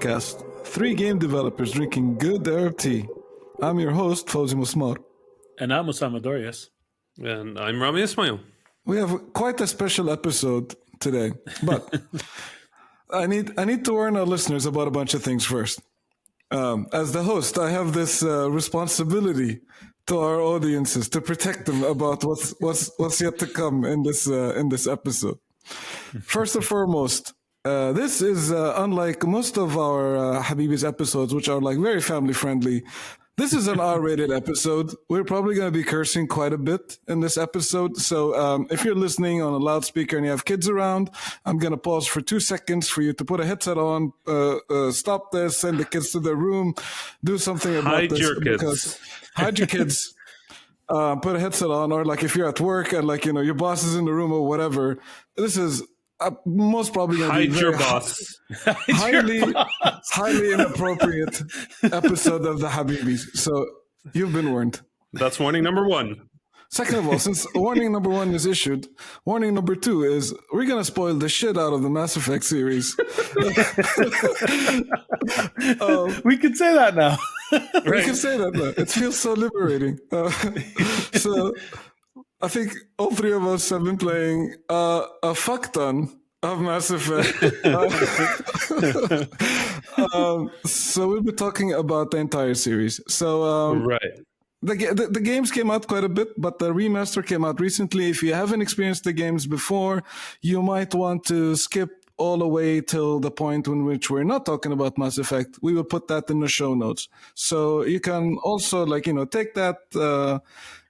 podcast. Three game developers drinking good Arab tea. I'm your host, Fawzi Musmar. And I'm Osama Dorias. And I'm Rami Ismail. We have quite a special episode today, but I need to warn our listeners about a bunch of things first. As the host, I have this responsibility to our audiences to protect them about what's yet to come in this episode. First and foremost, this is unlike most of our Habibis episodes, which are like very family friendly. This is an R-rated episode. We're probably going to be cursing quite a bit in this episode. So if you're listening on a loudspeaker and you have kids around, I'm going to pause for 2 seconds for you to put a headset on, stop this, send the kids to their room, do something about Hide this. Hide your kids. Put a headset on, or like if you're at work and like, your boss is in the room or whatever. This is most probably going to be Hide your boss. highly inappropriate episode of the Habibis. So you've been warned. That's warning number one. Second of all, since warning number one is issued, warning number two is we're going to spoil the shit out of the Mass Effect series. We can say that now. We can say that now. It feels so liberating. So I think all three of us have been playing a fuck ton of Mass Effect. So we'll be talking about the entire series. So Right. The games came out quite a bit, but the remaster came out recently. If you haven't experienced the games before, you might want to skip all the way till the point in which we're not talking about Mass Effect. We will put that in the show notes. So you can also take that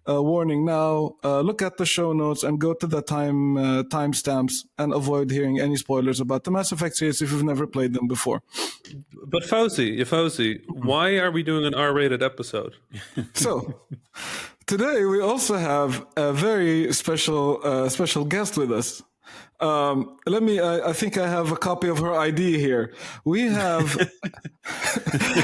warning now, look at the show notes and go to the timestamps and avoid hearing any spoilers about the Mass Effect series if you've never played them before. But Fawzi, why are we doing an R-rated episode? So today we also have a very special guest with us. I think I have a copy of her ID here. We have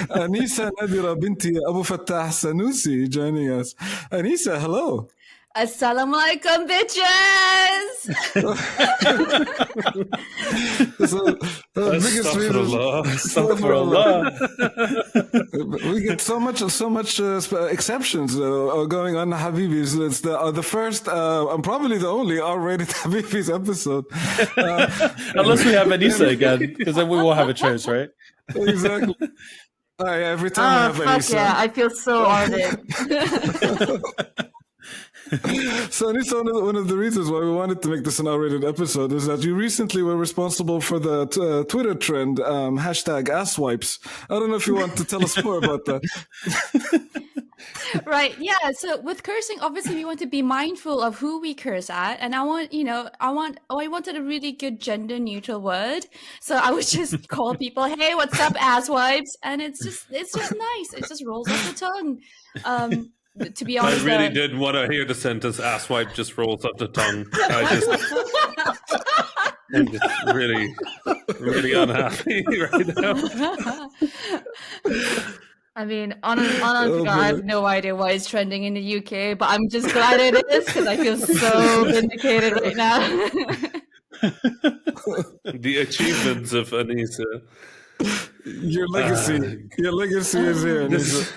Anisa Nadira Binti Abu Fattah Sanusi joining us. Anisa, hello. Assalamu alaikum, bitches! We get so much exceptions going on Habibis. It's the first, and probably the only R-rated Habibis episode. Unless we have Anisa again, because then we won't have a choice, right? Exactly. Every time we have Anisa. Yeah, I feel so honored. So Anisa, one of the reasons why we wanted to make this an R-rated episode is that you recently were responsible for the Twitter trend, #asswipes. I don't know if you want to tell us more about that. Right, yeah. So with cursing, obviously we want to be mindful of who we curse at, and I wanted a really good gender neutral word. So I would just call people, "Hey, what's up, asswipes?" And it's just nice. It just rolls off the tongue. To be honest, I really did want to hear the sentence "asswipe" just rolls up the tongue. I'm just really, really unhappy right now. I mean, honestly, I have no idea why it's trending in the UK, but I'm just glad it is because I feel so vindicated right now. The achievements of Anisa. Your legacy is here, Anisa.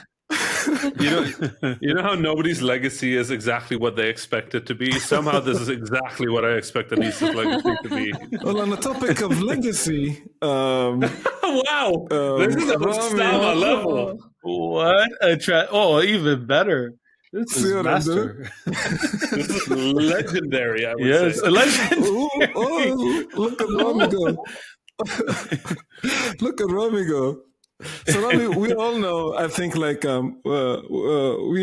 You know how nobody's legacy is exactly what they expect it to be? Somehow this is exactly what I expect Anisa's legacy to be. Well, on the topic of legacy... wow! This is a Osama level. What a even better. This is master. This is legendary, I would say. Legendary. Look at Rami go. Look at Rami go. So Rami, we all know, I think, we,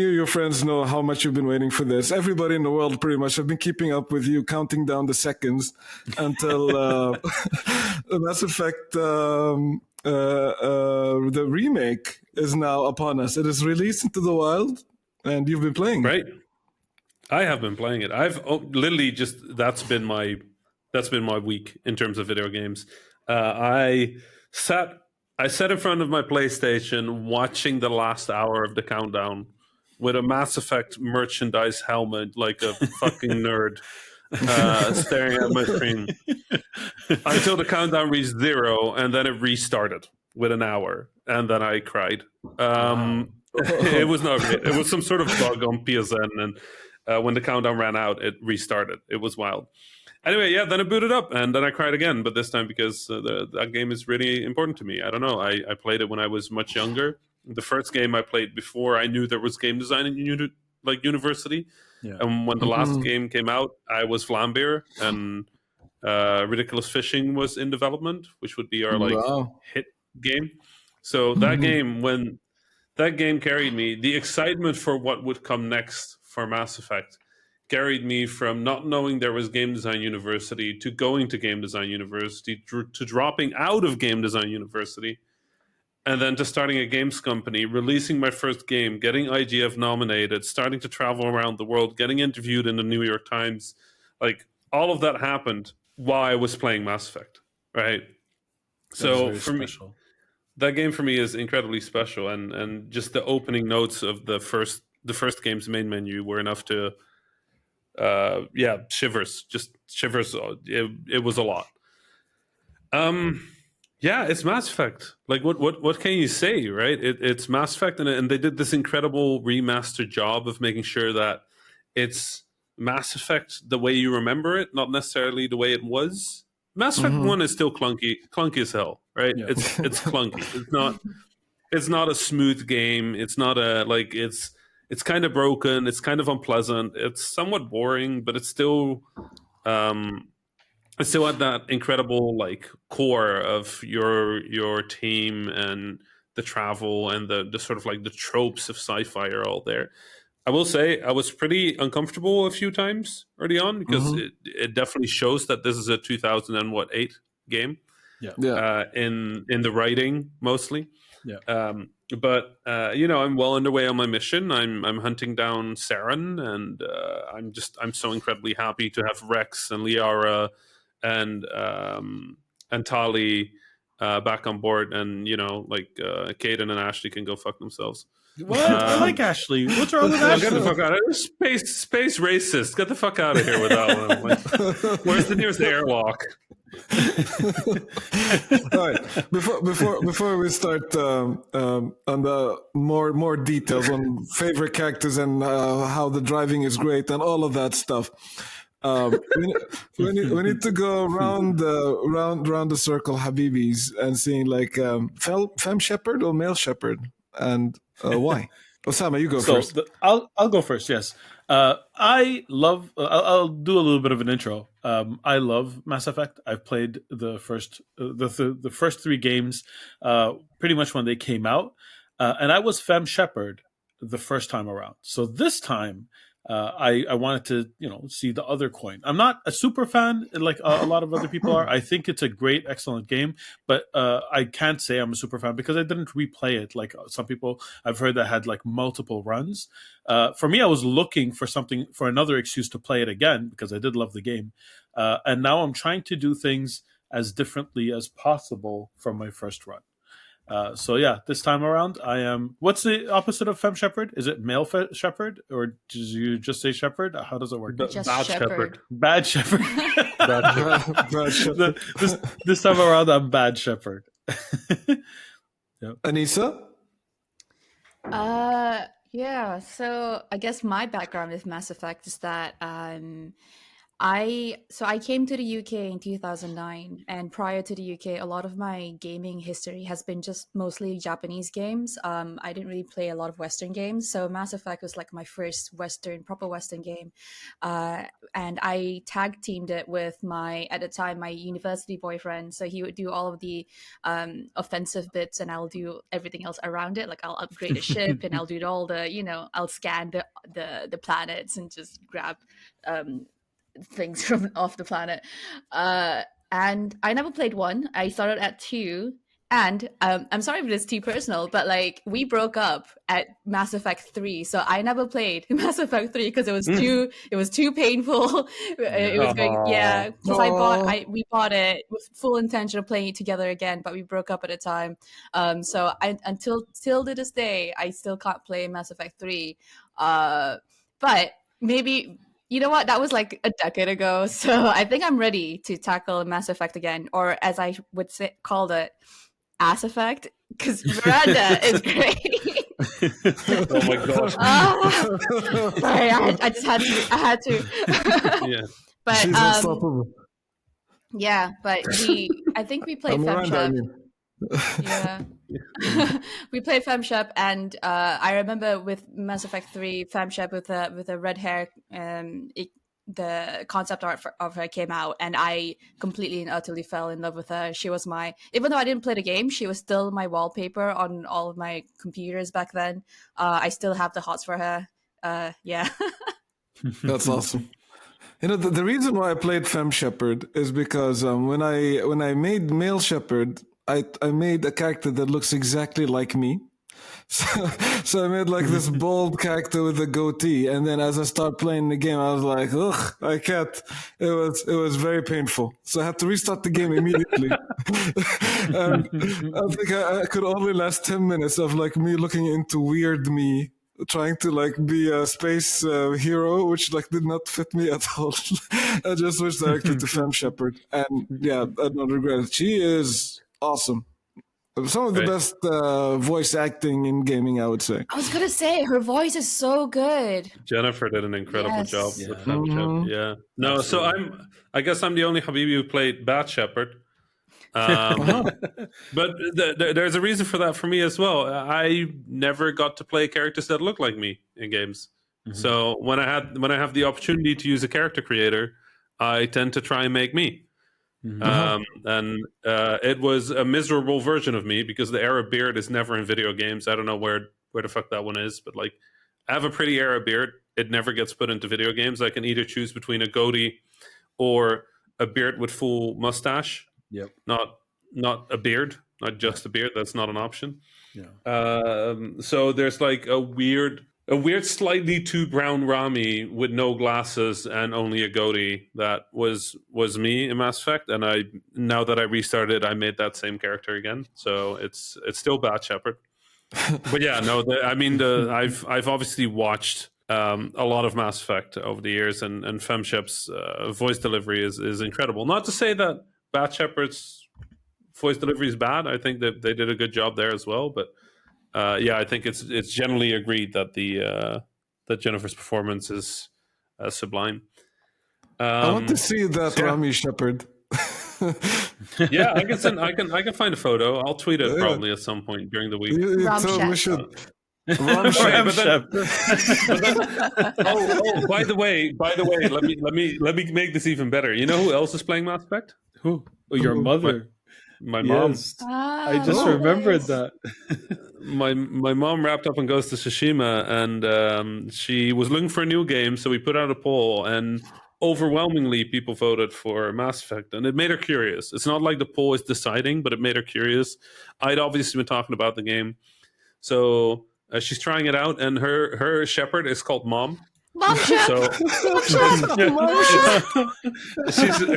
your friends know how much you've been waiting for this. Everybody in the world pretty much have been keeping up with you, counting down the seconds until the Mass Effect, the remake is now upon us. It is released into the wild, and you've been playing it. Right. I have been playing it. I've literally just, that's been my week in terms of video games. I sat in front of my PlayStation watching the last hour of the countdown with a Mass Effect merchandise helmet like a fucking nerd, staring at my screen until the countdown reached 0, and then it restarted. with an hour, and then I cried. It was not great. It was some sort of bug on PSN, and when the countdown ran out, it restarted. It was wild. Anyway, yeah, then I booted up, and then I cried again, but this time because that game is really important to me. I don't know. I played it when I was much younger. The first game I played before I knew there was game design in university. Yeah. And when the last game came out, I was Vlambeer, and Ridiculous Fishing was in development, which would be our hit game. So that game, when that game carried me, the excitement for what would come next for Mass Effect carried me from not knowing there was Game Design University to going to Game Design University to dropping out of Game Design University, and then to starting a games company, releasing my first game, getting IGF nominated, starting to travel around the world, getting interviewed in the New York Times. Like, all of that happened while I was playing Mass Effect, right? So for special. me, that game for me is incredibly special, and just the opening notes of the first game's main menu were enough to shivers. It was a lot. Yeah, it's Mass Effect. Like, what can you say, right? It's Mass Effect, and they did this incredible remastered job of making sure that it's Mass Effect the way you remember it, not necessarily the way it was. Mass Effect 1 is still clunky as hell, right? Yeah. It's clunky. It's not a smooth game. It's not it's kind of broken. It's kind of unpleasant. It's somewhat boring, but it's still at that incredible like core of your team and the travel and the sort of like the tropes of sci-fi are all there. I will say I was pretty uncomfortable a few times early on because it definitely shows that this is a 2008 game. Yeah. In the writing mostly. Yeah. But I'm well underway on my mission. I'm hunting down Saren, and I'm so incredibly happy to have Rex and Liara and Tali back on board, and Caden and Ashley can go fuck themselves. What? I like Ashley. What's wrong with Ashley? Get the fuck out of here. Space racist. Get the fuck out of here with that one. Like, where's the nearest airlock? All right. Before we start on the more details on favorite characters and how the driving is great and all of that stuff, we need to go around the circle, Habibis, and seeing like femme shepherd or male shepherd, and why? Osama, you go first. I'll go first. Yes. I love. I'll do a little bit of an intro. I love Mass Effect. I've played the first the first 3 games pretty much when they came out, and I was Femme Shepherd the first time around. So this time, I wanted to see the other coin. I'm not a super fan like a lot of other people are. I think it's a great, excellent game, but I can't say I'm a super fan because I didn't replay it like some people I've heard that had like multiple runs. For me, I was looking for another excuse to play it again because I did love the game, and now I'm trying to do things as differently as possible from my first run. So yeah, this time around, I am. What's the opposite of femme shepherd? Is it male shepherd, or did you just say shepherd? How does it work? Just shepherd. Bad shepherd. Bad shepherd. This time around, I'm bad shepherd. Anissa? Yeah. So I guess my background with Mass Effect is that I came to the UK in 2009, and prior to the UK, a lot of my gaming history has been just mostly Japanese games. I didn't really play a lot of Western games, so Mass Effect was like my first proper Western game, and I tag teamed it with at the time my university boyfriend. So he would do all of the offensive bits, and I'll do everything else around it. Like I'll upgrade a ship, and I'll do all the I'll scan the planets and just grab things from off the planet, and I never played 1. I started at 2, and I'm sorry if it's too personal, but like we broke up at Mass Effect 3, so I never played Mass Effect 3 because it was too painful. It was going, yeah, because we bought it with full intention of playing it together again, but we broke up at the time. So until to this day, I still can't play Mass Effect 3. But maybe. You know what? That was like a decade ago, so I think I'm ready to tackle Mass Effect again, or as I would call it, Ass Effect because Miranda is great. Oh my gosh. Sorry, I just had to. I had to. Yeah. But She's unstoppable. yeah, but I think we played Miranda, I FemShep. mean. Yeah. We played FemShep, and I remember with Mass Effect 3, FemShep with the red hair, the concept art of her came out, and I completely and utterly fell in love with her. She was even though I didn't play the game, she was still my wallpaper on all of my computers back then. I still have the hots for her. Yeah. That's awesome. You know, the reason why I played Femme Shepherd is because when I made Male Shepherd, I made a character that looks exactly like me. So I made like this bold character with a goatee, and then as I start playing the game, I was like, ugh, I can't. It was very painful. So I had to restart the game immediately. And I think I could only last 10 minutes of like me looking into weird me, trying to like be a space hero, which like did not fit me at all. I just switched directly to Femme Shepherd, and yeah, I don't regret it. She is awesome. Some of the best voice acting in gaming, I would say. I was gonna say her voice is so good. Jennifer did an incredible Yes. job Yeah. with FemShep. Yeah. No, so I guess I'm the only Habibi who played Bat Shepherd. But there's a reason for that for me as well. I never got to play characters that look like me in games. So when I have the opportunity to use a character creator, I tend to try and make me. And it was a miserable version of me because the Arab beard is never in video games. I don't know where the fuck that one is, but like I have a pretty Arab beard. It never gets put into video games. I can either choose between a goatee or a beard with full mustache. Yep. Not a beard, not just a beard. That's not an option. Yeah. So there's like a weird, slightly too brown Rami with no glasses and only a goatee. That was me in Mass Effect, and now that I restarted, I made that same character again. So it's still Bat Shepherd. But yeah, no, I've obviously watched a lot of Mass Effect over the years, and FemShep's voice delivery is incredible. Not to say that Bat Shepherd's voice delivery is bad. I think that they did a good job there as well, but. I think it's generally agreed that that Jennifer's performance is sublime. I want to see that Rami Shepherd. Yeah, I can find a photo. I'll tweet it probably at some point during the week. You Ram told Shep. we should. By the way, let me make this even better. You know who else is playing Mass Effect? Who? Oh, your mother. My mom. Yes. I just remembered that. My mom wrapped up on Ghost of Tsushima, and she was looking for a new game, so we put out a poll, and overwhelmingly people voted for Mass Effect, and it made her curious. It's not like the poll is deciding, but it made her curious. I'd obviously been talking about the game, so she's trying it out, and her shepherd is called Mom. Mom Shep. So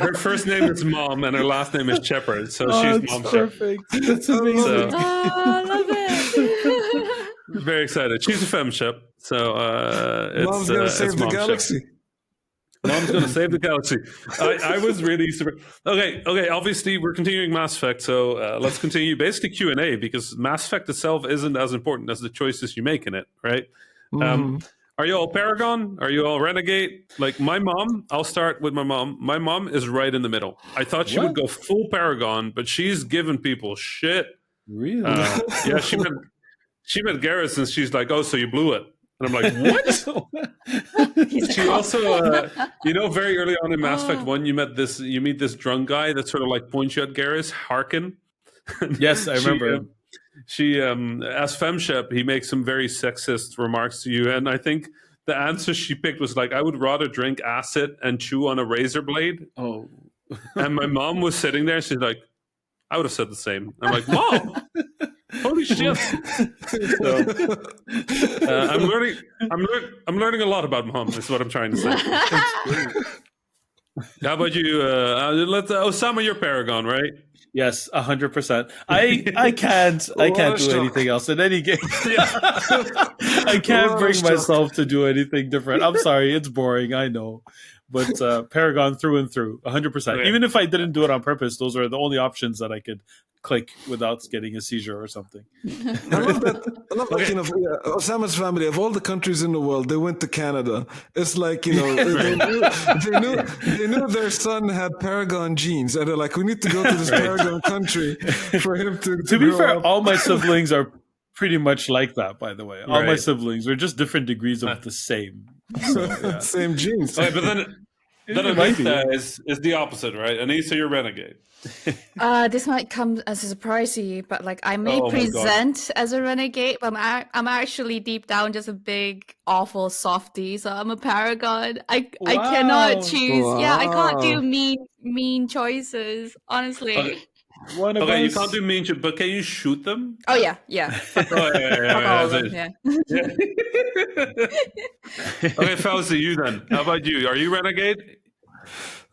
her first name is Mom, and her last name is Shepherd, so she's Mom perfect. That's amazing. So, I love it. very excited. She's a FemShep, so Mom's gonna save the Mom galaxy. Shep. Mom's gonna save the galaxy. I was really super. Okay. Obviously, we're continuing Mass Effect, so let's continue basically Q&A because Mass Effect itself isn't as important as the choices you make in it, right? Are you all Paragon? Are you all Renegade? Like my mom, I'll start with my mom. My mom is right in the middle. I thought she would go full Paragon, but she's giving people shit. Really? Yeah, she met Garrus and she's like, "Oh, so you blew it." And I'm like, "What?" She also, very early on in Mass Effect 1, you meet this drunk guy that sort of like points you at Garrus, Harkin. Yes, I remember. She as FemShep, he makes some very sexist remarks to you, and I think the answer she picked was like, "I would rather drink acid and chew on a razor blade." Oh, and my mom was sitting there. She's like, "I would have said the same." I'm like, "Mom, holy shit!" So, I'm learning a lot about mom. Is what I'm trying to say. How about you? Osama, you're Paragon, right? yes, 100%. I can't do anything else in any game. I can't bring myself to do anything different. I'm sorry, it's boring. I know, but Paragon through and through, 100%. Okay. Even if I didn't do it on purpose, those are the only options that I could click without getting a seizure or something. I love that. I love that, Osama's family, of all the countries in the world, they went to Canada. It's like, they knew their son had Paragon genes, and they're like, we need to go to this Paragon country for him to be grow fair, up. all my siblings are pretty much like that, by the way. All my Right. siblings are just different degrees of the same. So, yeah. Same genes. Okay, but then It might be. Anissa is the opposite, right? Anissa, you're renegade. This might come as a surprise to you, but like I may Oh my God. present as a renegade, but I'm actually deep down just a big awful softie. So I'm a paragon. I cannot Wow. choose. Yeah, I can't Wow. do mean choices. Honestly. Okay. One of Okay, you us- can't do mean shit, but can you shoot them? Oh yeah. Fuck Oh, yeah, all of them, yeah. yeah. Okay, Fauzi, you then. How about you? Are you renegade?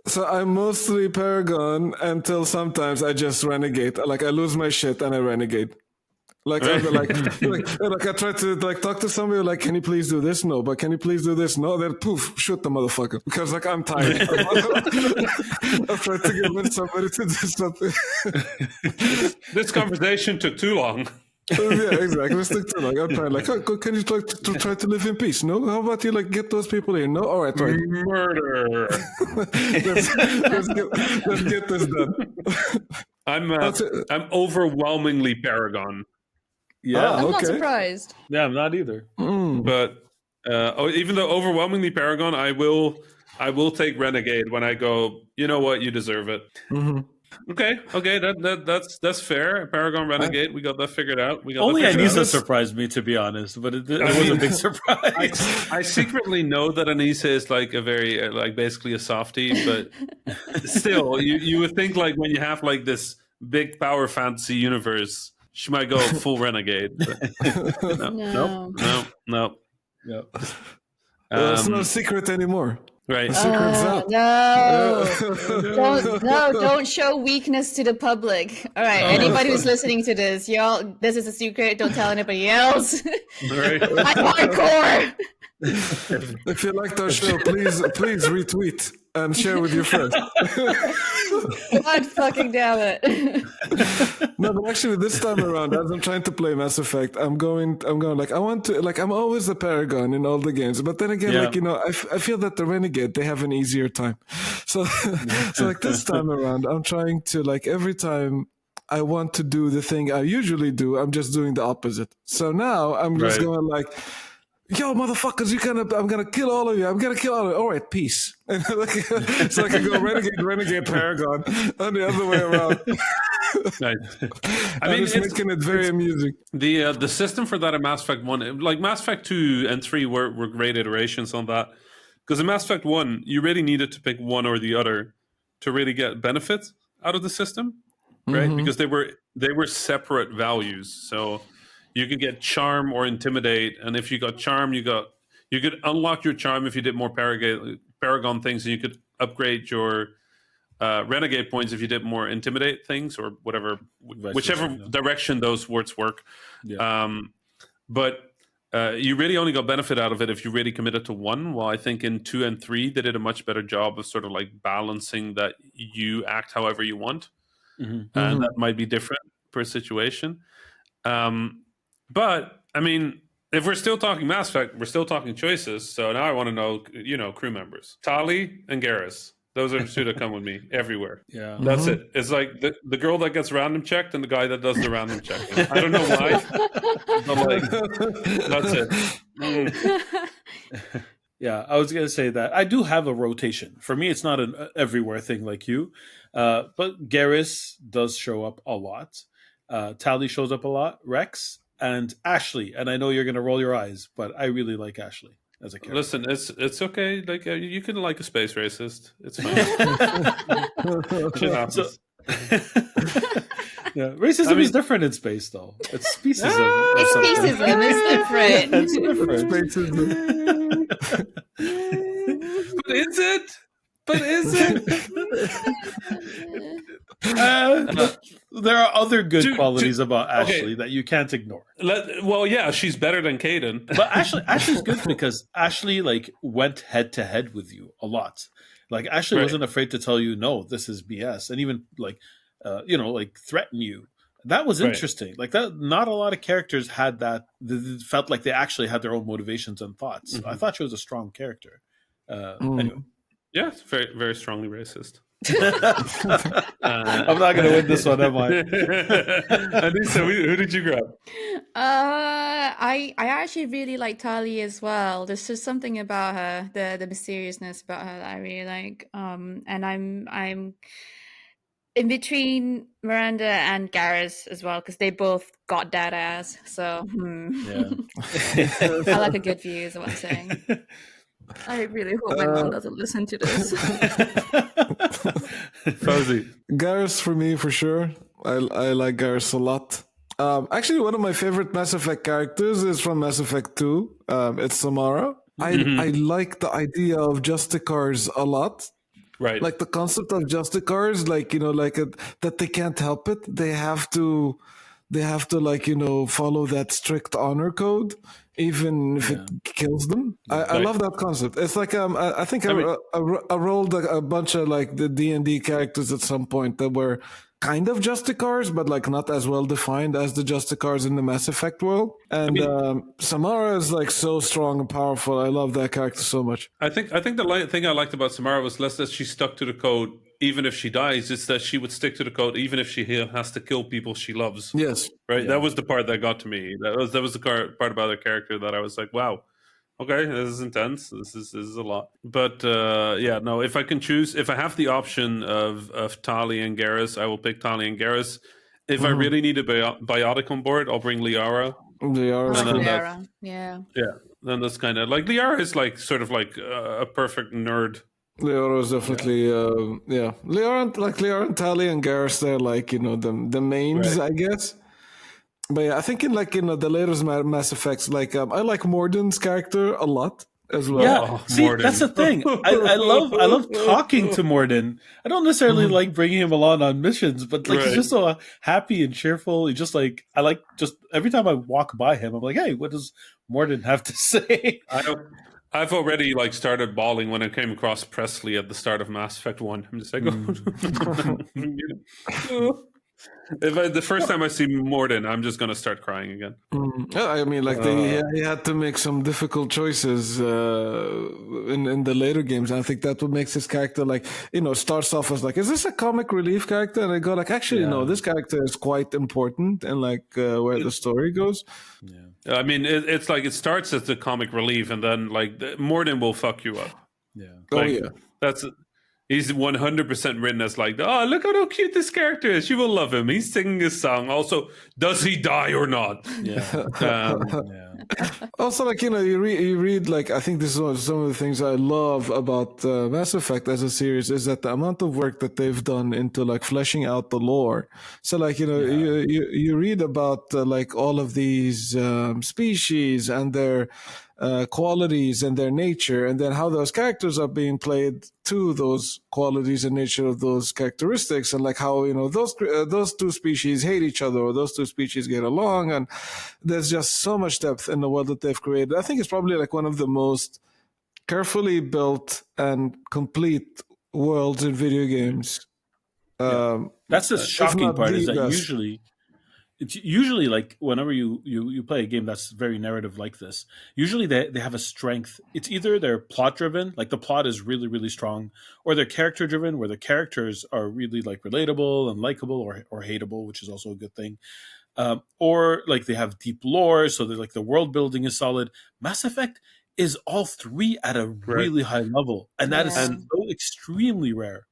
So I'm mostly Paragon until sometimes I just renegade. Like I lose my shit and I renegade. Like I like I try to like talk to somebody like, can you please do this? No, but can you please do this? No, then poof, shoot the motherfucker because like I'm tired. I've tried to convince somebody to do something. This conversation took too long. Yeah, exactly. Let's stick to like I'm trying like, oh, can you try to live in peace? No, how about you like get those people here? No, all right. Murder. let's get this done. I'm overwhelmingly Paragon, Yeah, I'm not Okay. surprised. yeah, I'm not either. but even though overwhelmingly Paragon, I will take renegade when I go. You know what? You deserve it. Okay, that's fair. Paragon renegade, we got that figured out. Only that figured Anissa out. surprised me, to be honest, but it was a big surprise. I secretly know that Anissa is like a very like basically a softie, but still, you would think like when you have like this big power fantasy universe, she might go full renegade. But No. no. Yeah. It's not a secret anymore. Right. Secret's out. Don't show weakness to the public. All right, anybody who's listening to this, y'all, this is a secret. Don't tell anybody else. Right. I'm hardcore. If you liked our show, please retweet and share with your friends. God fucking damn it. No, but actually, this time around, as I'm trying to play Mass Effect, I'm going like I want to like I'm always a Paragon in all the games, but then again, Yeah. like I feel that the Renegade they have an easier time. So so like this time around, I'm trying to like every time I want to do the thing I usually do, I'm just doing the opposite. So now I'm just Right. going like, yo, motherfuckers, I'm gonna kill all of you. I'm gonna kill all of you. All right, peace. And like, so I can go renegade, Paragon, and the other way around. Nice. I I mean, it's making it very amusing. the system for that in Mass Effect 1, like Mass Effect 2 and 3 were great iterations on that. Because in Mass Effect 1, you really needed to pick one or the other to really get benefits out of the system, right? Because they were separate values. So you could get charm or intimidate, and if you got charm, you could unlock your charm if you did more Paragon things, and you could upgrade your renegade points if you did more intimidate things or whatever, whichever versa, yeah. direction those words work. Yeah. But you really only got benefit out of it if you really committed to one. Well, I think in 2 and 3 they did a much better job of sort of like balancing that you act however you want, and that might be different per situation. But I mean, if we're still talking Mass Effect, we're still talking choices. So now I want to know, crew members, Tali and Garrus. Those are the two that come with me everywhere. Yeah. That's it. It's like the girl that gets random checked and the guy that does the random checking. I don't know why, but like that's it. Yeah, I was going to say that I do have a rotation. For me, it's not an everywhere thing like you, but Garrus does show up a lot. Tali shows up a lot. Rex and Ashley, and I know you're going to roll your eyes, but I really like Ashley as a character. Listen, it's okay. Like you can like a space racist. It's fine. Shit happens. Yeah, racism is different in space, though. It's speciesism. or It's something. speciesism. It's different. It's different. But is it? There are other good Dude, qualities about okay. Ashley that you can't ignore. Well, yeah, she's better than Caden. But Ashley's good because Ashley like went head to head with you a lot. Like Ashley Right. wasn't afraid to tell you, no, this is BS, and even like like threaten you That was Right. interesting. Like that, not a lot of characters had that. Felt like they actually had their own motivations and thoughts. I thought she was a strong character. Anyway, Yeah, it's very, very strongly racist. I'm not going to win this one, am I? Anissa, who did you grab? I actually really like Tali as well. There's just something about her, the mysteriousness about her that I really like. And I'm in between Miranda and Garrus as well, because they both got that ass. So Yeah. I like a good view is what I'm saying. I really hope my mom doesn't listen to this. Fauzi. Garrus for me, for sure. I like Garrus a lot. Actually, one of my favorite Mass Effect characters is from Mass Effect 2. It's Samara. I like the idea of Justicars a lot. Right. Like the concept of Justicars, like, that they can't help it. They have to like, follow that strict honor code, even if it kills them. I love that concept. It's like I think I rolled a bunch of like the D&D characters at some point that were kind of Justicars, but like not as well defined as the Justicars in the Mass Effect world. And Samara is like so strong and powerful. I love that character so much. I think the thing I liked about Samara was less that she stuck to the code even if she dies. It's that she would stick to the code even if she has to kill people she loves. Yes. Right. Yeah. That was the part that got to me. That was the part about her character that I was like, wow. Okay, this is intense. This is a lot. But no. If I can choose, if I have the option of Tali and Garrus, I will pick Tali and Garrus. If I really need a biotic on board, I'll bring Liara. Liara, yeah. Then that's kind of like Liara is like sort of like a perfect nerd. Liara is definitely Liara and Tali and Garrus, they're like the mains, right. I guess. But yeah, I think in the latest Mass Effects, like I like Morden's character a lot as well. Yeah, see, Morden. That's the thing. I love talking to Morden. I don't necessarily like bringing him along on missions, but like he's just so happy and cheerful. He's just like just every time I walk by him, I'm like, hey, what does Morden have to say? I've already like started bawling when I came across Presley at the start of Mass Effect 1. I'm just like, If the first time I see Morden, I'm just gonna start crying again. I mean, like he had to make some difficult choices in the later games. And I think that what makes his character like starts off as like, is this a comic relief character? And I go like, actually, no, this character is quite important and like where the story goes. Yeah, I mean, it's like it starts as the comic relief, and then like Morden will fuck you up. Yeah, that's. He's 100% written as like, oh, look how cute this character is. You will love him. He's singing his song. Also, does he die or not? Yeah. Also, like, you read, like, I think this is some of the things I love about Mass Effect as a series is that the amount of work that they've done into, like, fleshing out the lore. So, like, you read about, like, all of these species and their qualities and their nature, and then how those characters are being played to those qualities and nature of those characteristics, and like how those two species hate each other or those two species get along, and there's just so much depth in the world that they've created. I think it's probably like one of the most carefully built and complete worlds in video games. That's the shocking part is that it's usually like whenever you play a game that's very narrative like this, usually they have a strength. It's either they're plot driven, like the plot is really, really strong, or they're character driven, where the characters are really like relatable and likable or hateable, which is also a good thing. Or like they have deep lore, so they're like the world building is solid. Mass Effect is all three at a really high level, and that is so extremely rare.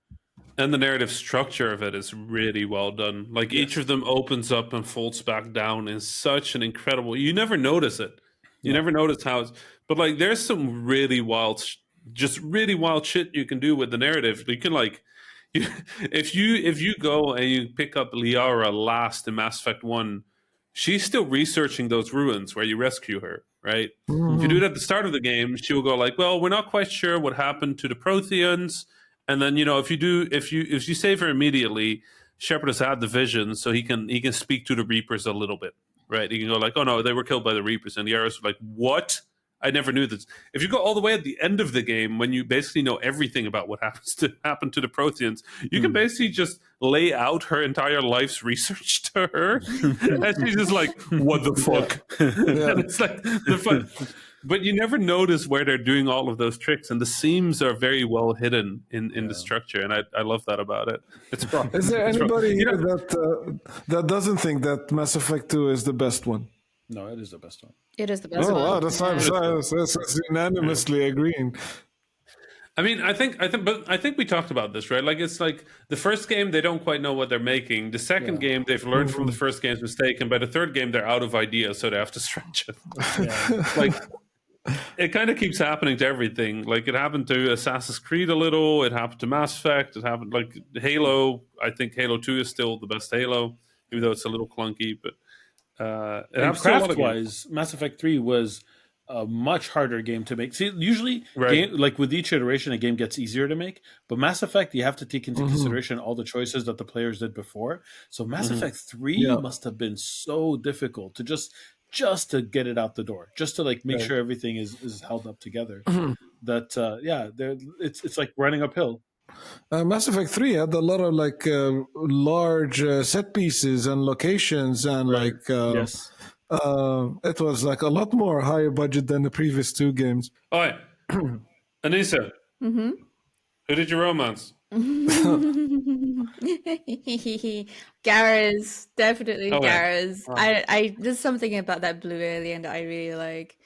And the narrative structure of it is really well done. Like each of them opens up and folds back down in such an incredible. You never notice it. You never notice how it's. But like, there's some really wild, just really wild shit you can do with the narrative. You can like, if you go and you pick up Liara last in Mass Effect 1, she's still researching those ruins where you rescue her. Right. If you do it at the start of the game, she will go like, well, we're not quite sure what happened to the Protheans. And then, if you save her immediately, Shepard has had the vision, so he can speak to the Reapers a little bit, right? He can go like, oh no, they were killed by the Reapers. And Liara's like, what? I never knew this. If you go all the way at the end of the game, when you basically know everything about what happened to the Protheans, you can basically just lay out her entire life's research to her, and she's just like, "What the fuck?" And it's like the fun. But you never notice where they're doing all of those tricks, and the seams are very well hidden in the structure, and I love that about it. It's fun. Is there It's fun. anybody You here know- that doesn't think that Mass Effect 2 is the best one? No, it is the best one. It is the best Oh one. wow, that's that's unanimously agreeing. I mean, I think we talked about this, right? Like, it's like the first game, they don't quite know what they're making. The second game, they've learned from the first game's mistake, and by the third game, they're out of ideas, so they have to stretch it. Like, it kind of keeps happening to everything. Like, it happened to Assassin's Creed a little. It happened to Mass Effect. It happened like Halo. I think Halo 2 is still the best Halo, even though it's a little clunky. But it happens to a lot of games. Craft-wise, Mass Effect 3 was a much harder game to make. See, usually, Right. like with each iteration, a game gets easier to make. But Mass Effect, you have to take into consideration all the choices that the players did before. So Mass Effect 3 must have been so difficult to just to get it out the door, just to like make sure everything is held up together. That it's like running uphill. Mass Effect 3 had a lot of like large set pieces and locations and like Yes. it was like a lot more higher budget than the previous two games. All right. Anissa, who did you romance? Garrus, definitely Oh, yeah. Garrus. I there's something about that blue alien that I really like.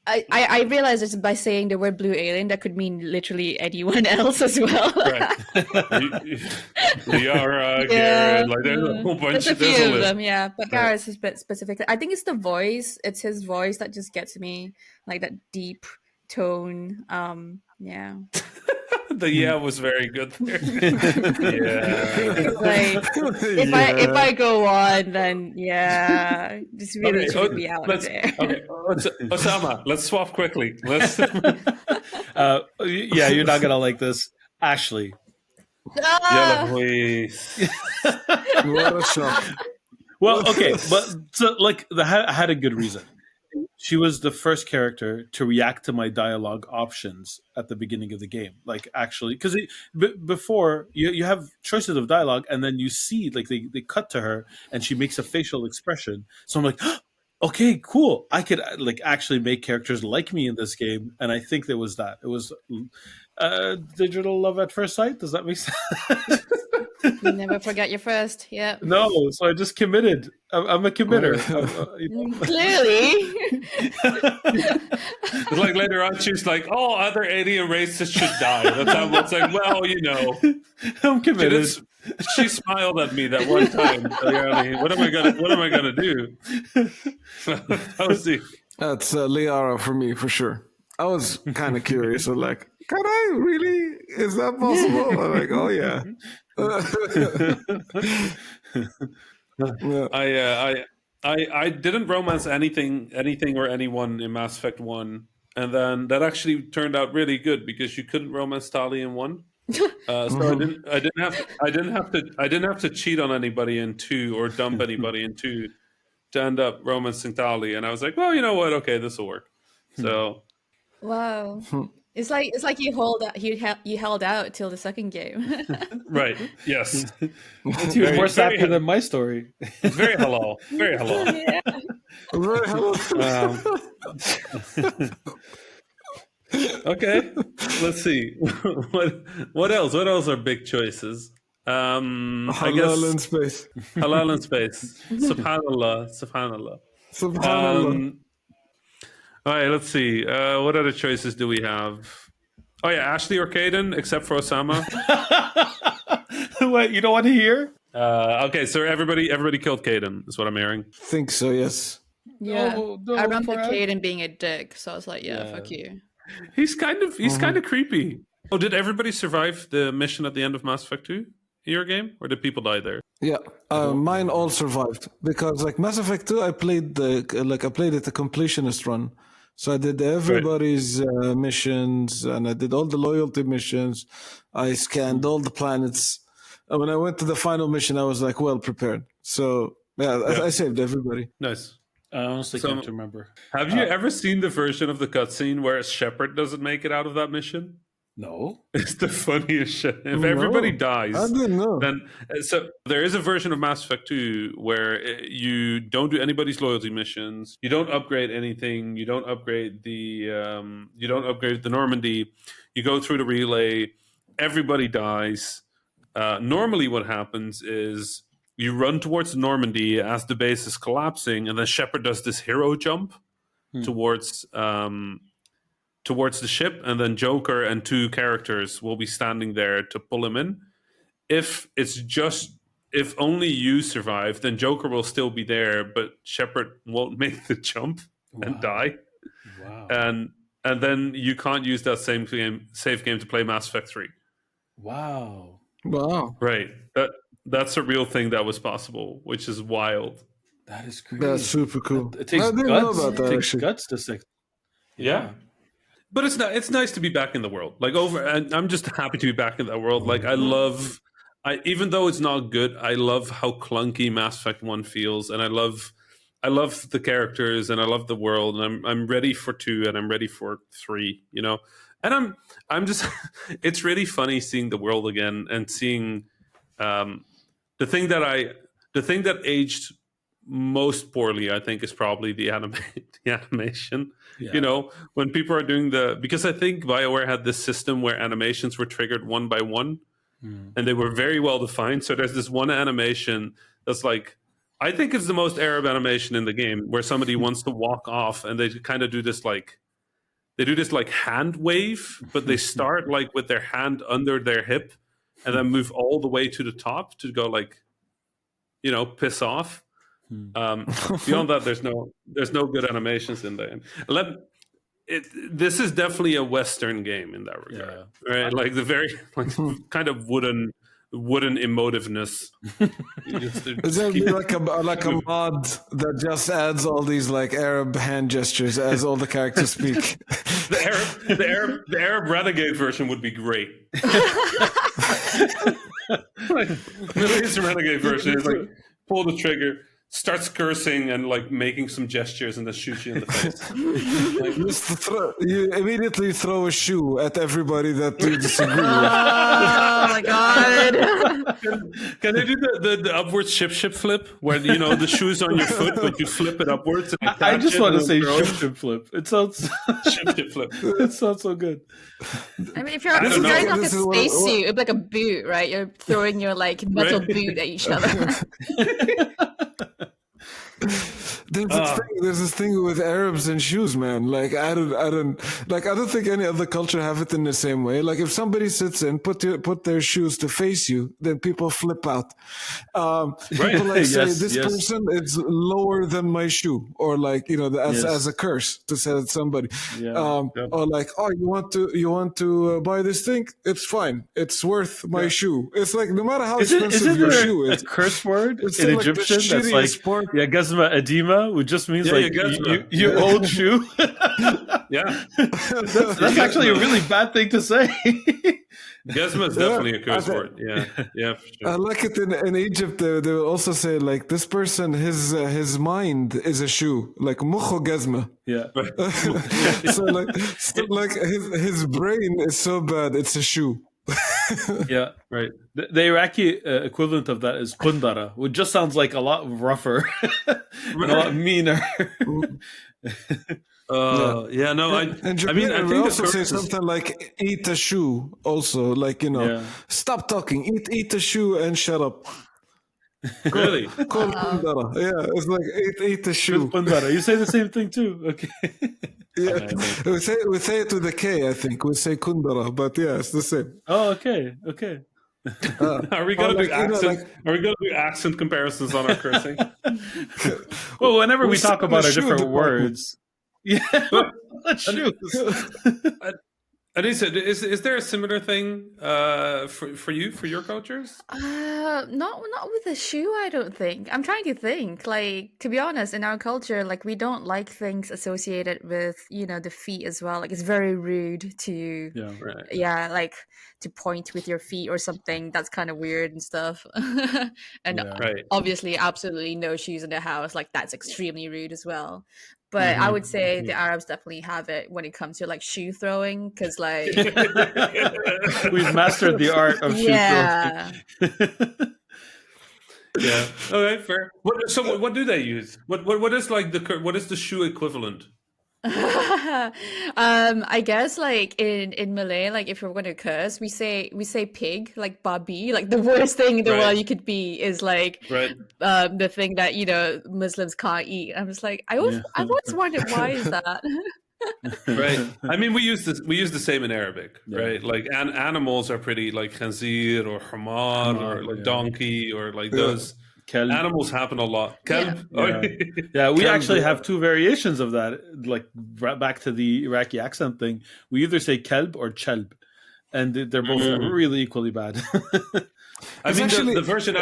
I realized it's by saying the word blue alien that could mean literally anyone else as well. Right. Liara, Garrett, like there's a whole bunch. There's a there's few a of list. them, yeah. But Garrus is specifically. I think it's the voice. It's his voice that just gets me, like that deep tone. Yeah. The was very good there. Yeah. Like if I go on, then yeah, just really Okay, check me out of there. Okay, Osama, let's swap quickly. Let's. Yeah, you're not gonna like this, Ashley. Yellow, please. What a shock. Well, okay, but so like I had a good reason. She was the first character to react to my dialogue options at the beginning of the game. Like, actually, because before you have choices of dialogue, and then you see like they cut to her and she makes a facial expression. So I'm like, okay, cool. I could like actually make characters like me in this game, and I think there was that. It was digital love at first sight. Does that make sense? You never forget your first. Yeah. No, so I just committed. I'm a committer. Clearly. It's like later on, she's like, "Oh, other alien races should die." That's how it's like. Well, you know, I'm committed. She smiled at me that one time. What am I gonna do? That was the. That's Liara for me, for sure. I was kind of curious. I'm like, can I really? Is that possible? I'm like, oh yeah. Yeah. I didn't romance anything or anyone in Mass Effect 1, and then that actually turned out really good because you couldn't romance Tali in 1. So I didn't have to cheat on anybody in 2 or dump anybody in 2 to end up romancing Tali, and I was like, well, you know what? Okay, this will work. So Wow. It's like you held out till the second game. right, yes, He was more sappy than my story. it's very halal, very halal. Yeah. Okay, let's see. What else? What else are big choices? I Halal in guess space. halal in space. Subhanallah. Subhanallah. All right, let's see. What other choices do we have? Oh yeah, Ashley or Caden, except for Osama. What, you don't want to hear? Okay, so everybody killed Caden. Is what I'm hearing. Think so, yes. Yeah. No, I remember Farad. Caden being a dick, so I was like, yeah. Fuck you. He's kind of creepy. Oh, did everybody survive the mission at the end of Mass Effect 2 in your game, or did people die there? Yeah, mine all survived because like Mass Effect 2, I played it the completionist run. So I did everybody's missions, and I did all the loyalty missions. I scanned all the planets. And when I went to the final mission, I was like well prepared. So yeah. I saved everybody. Nice. I honestly So- can't remember. Have you ever seen the version of the cutscene where Shepard doesn't make it out of that mission? No. It's the funniest shit. If everybody No, dies, I didn't know. then so there is a version of Mass Effect 2 where you don't do anybody's loyalty missions, you don't upgrade anything, you don't upgrade the Normandy, you go through the relay, everybody dies. Normally what happens is you run towards Normandy as the base is collapsing, and then Shepard does this hero jump towards the ship, and then Joker and 2 characters will be standing there to pull him in. If only you survive, then Joker will still be there, but Shepard won't make the jump and die. Wow. And then you can't use that save game to play Mass Effect 3. Wow. Wow, Right. That's a real thing that was possible, which is wild. That is crazy. that's super cool. It takes I didn't know guts. about that, It takes actually. guts to stick. Yeah. But it's nice to be back in the world. And I'm just happy to be back in that world. Like even though it's not good, I love how clunky Mass Effect 1 feels, and I love the characters, and I love the world, and I'm ready for 2, and I'm ready for 3, you know. And I'm just it's really funny seeing the world again and seeing the thing that aged most poorly, I think, is probably the animation. Yeah. You know, when people are doing because I think BioWare had this system where animations were triggered one by one, and they were very well defined. So there's this one animation that's like, I think it's the most Arab animation in the game, where somebody wants to walk off, and they kind of do this like hand wave, but they start like with their hand under their hip, and then move all the way to the top to go like, you know, piss off. Beyond that, there's no good animations in there. This is definitely a Western game in that regard, right? Like the very kind of wooden emotiveness. Is there like a mod that just adds all these like Arab hand gestures as all the characters speak? The Arab Renegade version would be great. Like Middle Eastern Renegade version is like pull the trigger, starts cursing and like making some gestures, and then shoots you in the face. You immediately throw a shoe at everybody that you disagree with. Oh my god. Can they do the upward ship flip, where you know the shoe's on your foot, but you flip it upwards? And I just want to say throw it? ship flip. It sounds Ship flip. it sounds so good. I mean, if you're don't know. throwing like a This is what- spacesuit, it'd be like a boot, right? You're throwing your like metal boot at each other. There's this thing with Arabs and shoes, man. Like I don't think any other culture have it in the same way. Like if somebody sits and put their shoes to face you, then people flip out. People like say Yes, this yes. person is lower than my shoe, or like, you know, as a curse to say at somebody. Yeah. Or like, oh, you want to buy this thing? It's fine. It's worth my shoe. It's like no matter how expensive Isn't your there shoe a is. curse word It's in like the Egyptian that's shittiest like part. Gazma Edima, which just means Yeah, like Gazma. you old shoe. Yeah, That's actually a really bad thing to say. Gezma is definitely a curse I- word. Yeah, for sure. I like it in Egypt. They will also say like this person, his mind is a shoe, like mukho gazma. Yeah. So like his brain is so bad, it's a shoe. Yeah. Right. The Iraqi equivalent of that is kundara, which just sounds like a lot rougher and a lot meaner. Yeah, no, I And I we think also the say curse is, something like "eat a shoe." Also, like, you know, Yeah. stop talking, eat a shoe, and shut up. really. Call kundara. Yeah, it's like eat a shoe. Kundara. You say the same thing too. Okay. Yeah, we say it with a K. I think we say kundara, but yeah, it's the same. Oh, okay. Okay. Are we gonna like, do you know, accent? like- Are we gonna do accent comparisons on our cursing? Well, whenever we We talk still about the our shoe different department. words. Yeah. Shoes. Anissa, is there a similar thing for you, for your cultures? Not with a shoe, I don't think. I'm trying to think. Like, to be honest, in our culture, like we don't like things associated with, the feet as well. Like it's very rude to Right. like to point with your feet or something. That's kind of weird and stuff. And Yeah. Right. obviously absolutely no shoes in the house. Like that's extremely rude as well. But I would say the Arabs definitely have it when it comes to like shoe throwing, because like We've mastered the art of shoe yeah. throwing. Yeah. Okay. Fair. What do they use? What is like what is the shoe equivalent? I guess like in Malay, like if you're going to curse, we say pig, like babi. Like the worst thing in the Right. world you could be is like Right. the thing that Muslims can't eat. I was like, I've always wondered why is that. Right. I mean, we use the same in Arabic, Yeah. right? Like, animals are pretty like khanzir or hamar or like donkey or like those Kelb. animals happen a lot. Kelb. Yeah, we Kelb, actually yeah. have two variations of that. Like back to the Iraqi accent thing, we either say kelb or chelb, and they're both really equally bad. I mean, actually- the version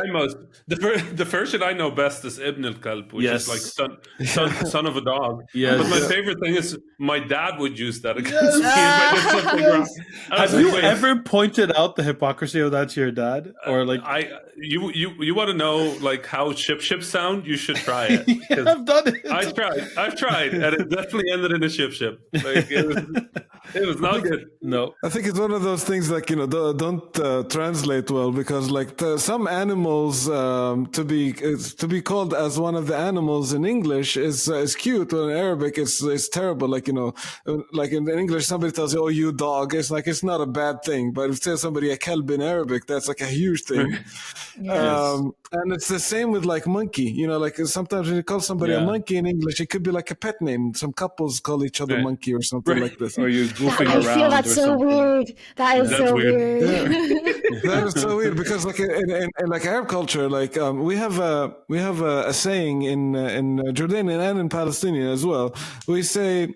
the version I know best is Ibn al-Kalb, which Yes. is like son of a dog. Yes. But my favorite thing is my dad would use that against me if I did something wrong. I was Have you like, wait, ever pointed out the hypocrisy of that to your dad, or like? you want to know like how ship sound? You should try it. 'Cause I've done it. I've tried, and it definitely ended in a ship. Like it was not good. No. I think it's one of those things like don't translate well, because like some animals to be called as one of the animals in English is cute, but in Arabic it's terrible. Like like in English somebody tells you, "Oh, you dog," it's not a bad thing, but if you tell somebody a kelb in Arabic, that's like a huge thing. And it's the same with like monkey. Like sometimes when you call somebody a monkey in English, it could be like a pet name. Some couples call each other monkey or something like this. Or you're goofing I around. feel that's or so something. weird. That is That's so weird. weird. That is so weird, because like in like Arab culture, like we have a saying in Jordanian and in Palestinian as well. We say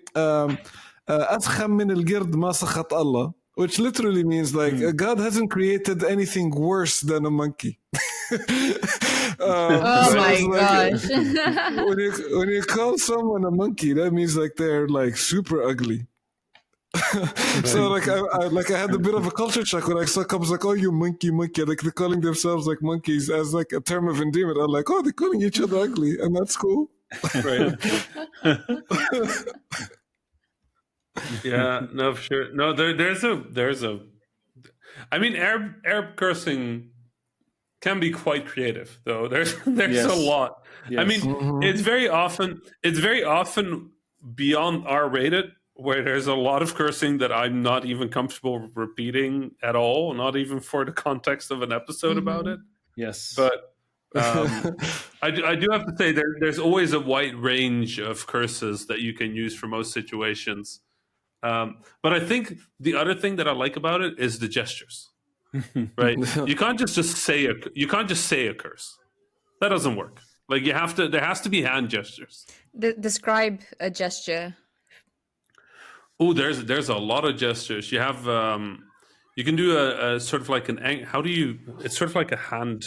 "أفخم من القرد ما سخط الله," which literally means like God hasn't created anything worse than a monkey. Oh so my it's like, gosh. when you call someone a monkey, that means like they're like super ugly. So like I had a bit of a culture shock when I saw couples like, "Oh, you monkey," like they're calling themselves like monkeys as like a term of endearment. I'm like, "Oh, they're calling each other ugly," and that's cool. Right. Yeah, no, for sure. No, there's a. I mean, Arab cursing can be quite creative, though. There's Yes. a lot. I Yes. mean, it's very often beyond R-rated, where there's a lot of cursing that I'm not even comfortable repeating at all, not even for the context of an episode about it. Yes. But I do have to say there's always a wide range of curses that you can use for most situations. But I think the other thing that I like about it is the gestures. Right? You can't just say a curse. That doesn't work. Like there has to be hand gestures. Describe a gesture. Oh, there's a lot of gestures. You have you can do a sort of like it's sort of like a hand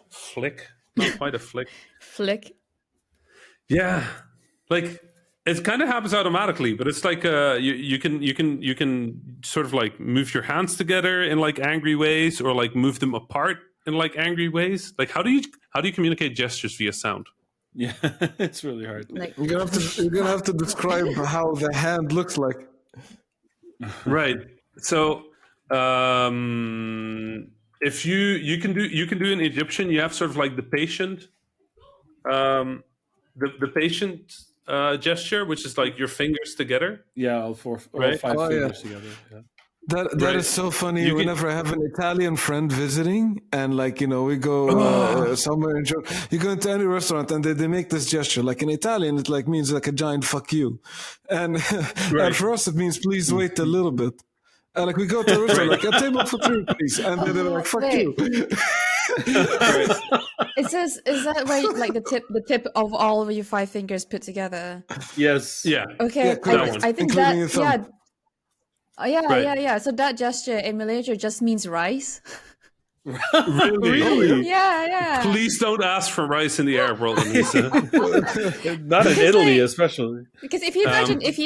flick, not quite a flick. Flick. Yeah, like it kind of happens automatically, but it's like you can sort of like move your hands together in like angry ways, or like move them apart in like angry ways. Like how do you communicate gestures via sound? Yeah, it's really hard. Like You're gonna have to describe how the hand looks like. Right. So if you can do in Egyptian, you have sort of like the patient patient gesture, which is like your fingers together. Yeah, all Right. 5 Oh, fingers together. Yeah. That Right. is so funny. You can- Whenever I have an Italian friend visiting, and like we go somewhere in you go into any restaurant, and they make this gesture. Like in Italian, it like means like a giant fuck you, and and for us it means please wait a little bit. And like we go to a restaurant, like a table for 3, please, and then they're like fuck Wait. you. it says, is that right? Like the tip of all of your 5 fingers put together. Yes. Yeah. Okay, Yeah, correct. I think Including that the thumb. Oh yeah, Right. yeah. So that gesture in Malaysia just means rice. Really? Yeah. Please don't ask for rice in the Arab world, Anissa. Not in Because, Italy, like, especially. Because if you imagine Um, if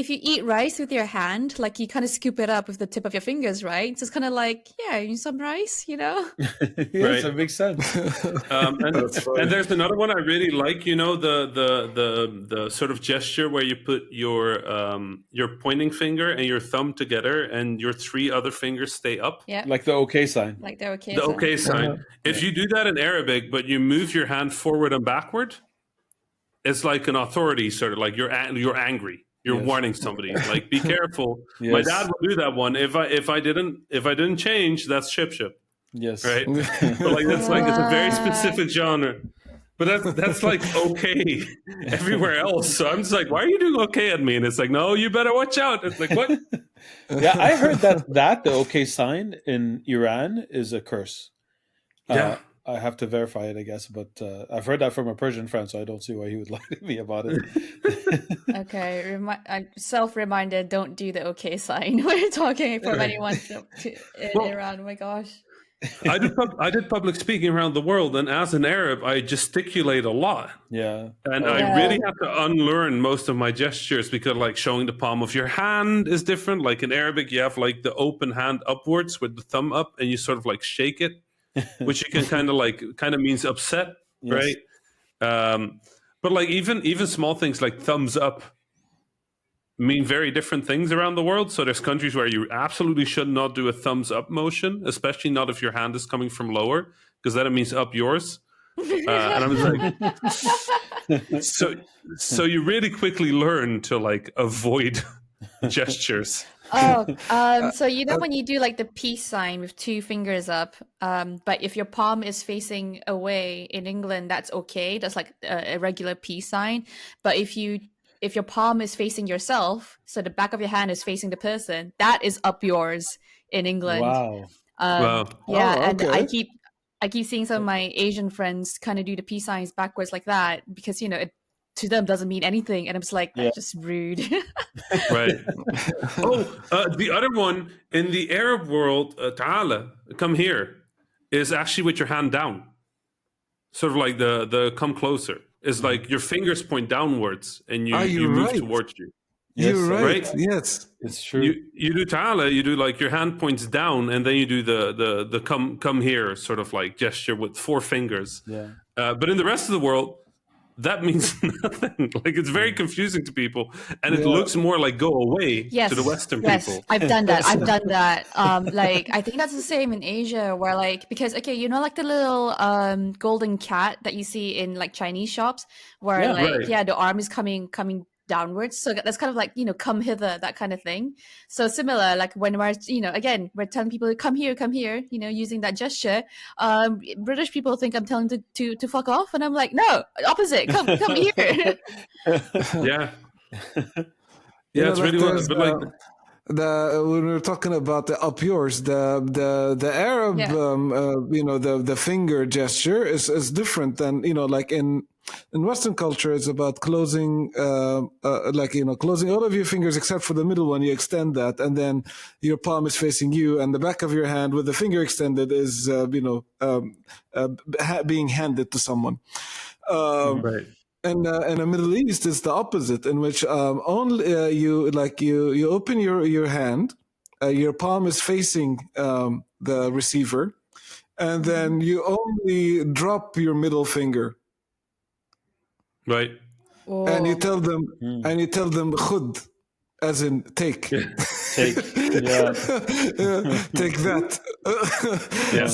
you eat rice with your hand, like you kind of scoop it up with the tip of your fingers, right? So it's kind of like, yeah, you need some rice, you know? Yes, Right. that makes sense. That's funny. and there's another one I really like. You know, the sort of gesture where you put your pointing finger and your thumb together, and your 3 other fingers stay up. Yeah, Like the okay sign. like they're okay. The So. okay sign. If you do that in Arabic, but you move your hand forward and backward, it's like an authority, sort of like you're angry. You're Yes. warning somebody, like be careful. My Yes. dad will do that one. If I didn't change, that's ship. Yes. Right? But like it's a very specific genre. But that's like okay everywhere else. So I'm just like, why are you doing okay at me? And it's like, no, you better watch out. It's like, what? Yeah, I heard that the okay sign in Iran is a curse. Yeah. I have to verify it, I guess, but I've heard that from a Persian friend, so I don't see why he would lie to me about it. Okay, I'm self-reminded, don't do the okay sign when you're talking from anyone in Well- Iran. Oh my gosh. I did public speaking around the world, and as an Arab, I gesticulate a lot. Yeah. And Oh. I Yeah. really have to unlearn most of my gestures because, like, showing the palm of your hand is different. Like in Arabic, you have like the open hand upwards with the thumb up, and you sort of like shake it, which you can kind of means upset, Yes. right? But like even small things like thumbs up mean very different things around the world. So there's countries where you absolutely should not do a thumbs up motion, especially not if your hand is coming from lower, because then it means up yours. And I'm just like, so you really quickly learn to like avoid gestures. Oh, so you know when you do like the peace sign with 2 fingers up, but if your palm is facing away in England, that's okay. That's like a regular peace sign. But if your palm is facing yourself, so the back of your hand is facing the person, that is up yours in England. Wow. Wow. Yeah, Oh, and okay. I keep seeing some of my Asian friends kind of do the peace signs backwards like that because it to them doesn't mean anything, and I'm just like, Yeah. that's just rude. Right. The other one in the Arab world, ta'ala, come here, is actually with your hand down. Sort of like the come closer. Is like your fingers point downwards and you you're move right. towards you. Yes, You're right. right. Yes. It's true. You do ta'ala, you do like your hand points down, and then you do the come here sort of like gesture with 4 fingers. Yeah. But in the rest of the world, that means nothing. Like it's very confusing to people, and it Yeah. looks more like go away Yes, to the Western yes, people. I've done that. Like I think that's the same in Asia, where like because okay, like the little golden cat that you see in like Chinese shops, where Yeah. like Right. the arm is coming downwards. So that's kind of like come hither, that kind of thing. So similar, like when we're again we're telling people to come here, using that gesture. British people think I'm telling them to fuck off, and I'm like, no, opposite, come here. Yeah. You Yeah, know, it's like really there's, but like when we were talking about the up yours, the Arab, Yeah. the finger gesture is different than like in Western culture. It's about closing, closing all of your fingers except for the middle one. You extend that, and then your palm is facing you, and the back of your hand with the finger extended is being handed to someone. right. And in the Middle East, it's the opposite, in which only you open your hand, your palm is facing the receiver, and then you only drop your middle finger, Right. and you Oh. tell them khud, as in take. Take. Yeah. Take that.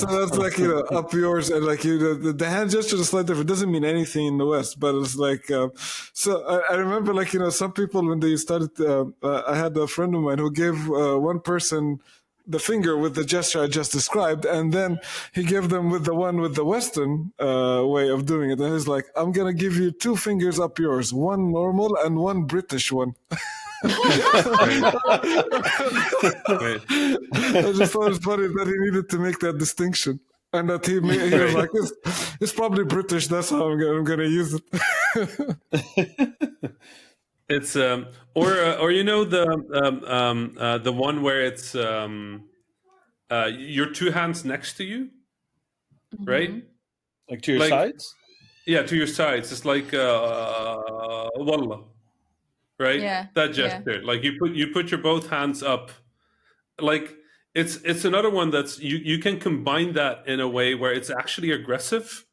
So that's like up yours, and like the hand gesture is slightly different. It doesn't mean anything in the West, but it's like so I remember like some people when they started I had a friend of mine who gave one person the finger with the gesture I just described, and then he gave them with the one with the Western way of doing it, and he's like, I'm gonna give you 2 fingers up yours, one normal and one British one. Right. I just thought it was funny that he needed to make that distinction, and that he was like, "It's probably British. That's how I'm gonna use it." It's or you know the one where it's your two hands next to you, right? Like to your Like sides. yeah, to your sides. It's like wallah, right? Yeah, That yeah. gesture. Like you put your both hands up. Like it's another one that's you can combine that in a way where it's actually aggressive.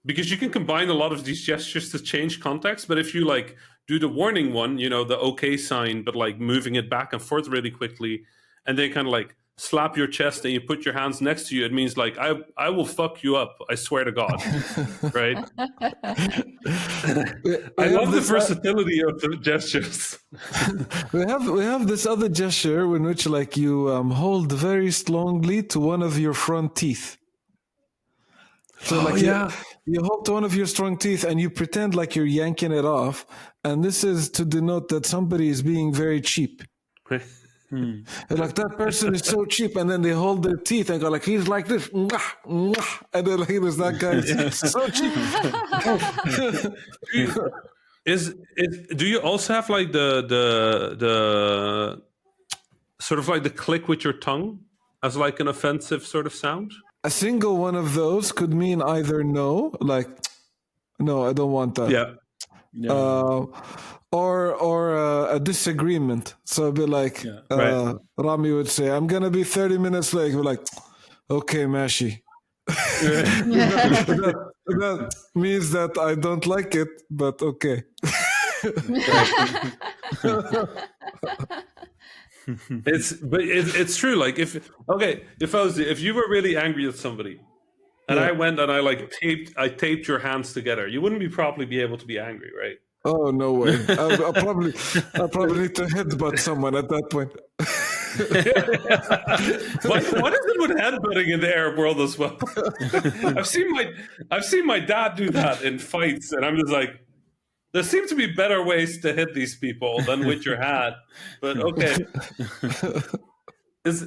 Because you can combine a lot of these gestures to change context, but if you like do the warning one, you know, the okay sign, but like moving it back and forth really quickly, and then kind of like slap your chest and you put your hands next to you, it means like I will fuck you up, I swear to God. Right? I love the versatility of the gestures. We have this other gesture in which like you hold very strongly to one of your front teeth. So like you hold to one of your strong teeth and you pretend like you're yanking it off, and this is to denote that somebody is being very cheap. And like that person is so cheap, and then they hold their teeth and go like he's like this, mwah, mwah, and then like there's that guy so cheap. Do you also have like the sort of like the click with your tongue as like an offensive sort of sound? A single one of those could mean either no, like no, I don't want that. Yeah. Or a disagreement. So it'd be like right. Rami would say, "I'm gonna be 30 minutes late." We're like, "Okay, Mashi." that means that I don't like it, but okay. It's true. Like if you were really angry at somebody, and I went and I like taped your hands together, you wouldn't probably be able to be angry, right? Oh no way! I'll probably need to headbutt someone at that point. What is it with headbutting in the Arab world as well? I've seen my dad do that in fights, and I'm just like, there seem to be better ways to hit these people than with your hand. But okay, is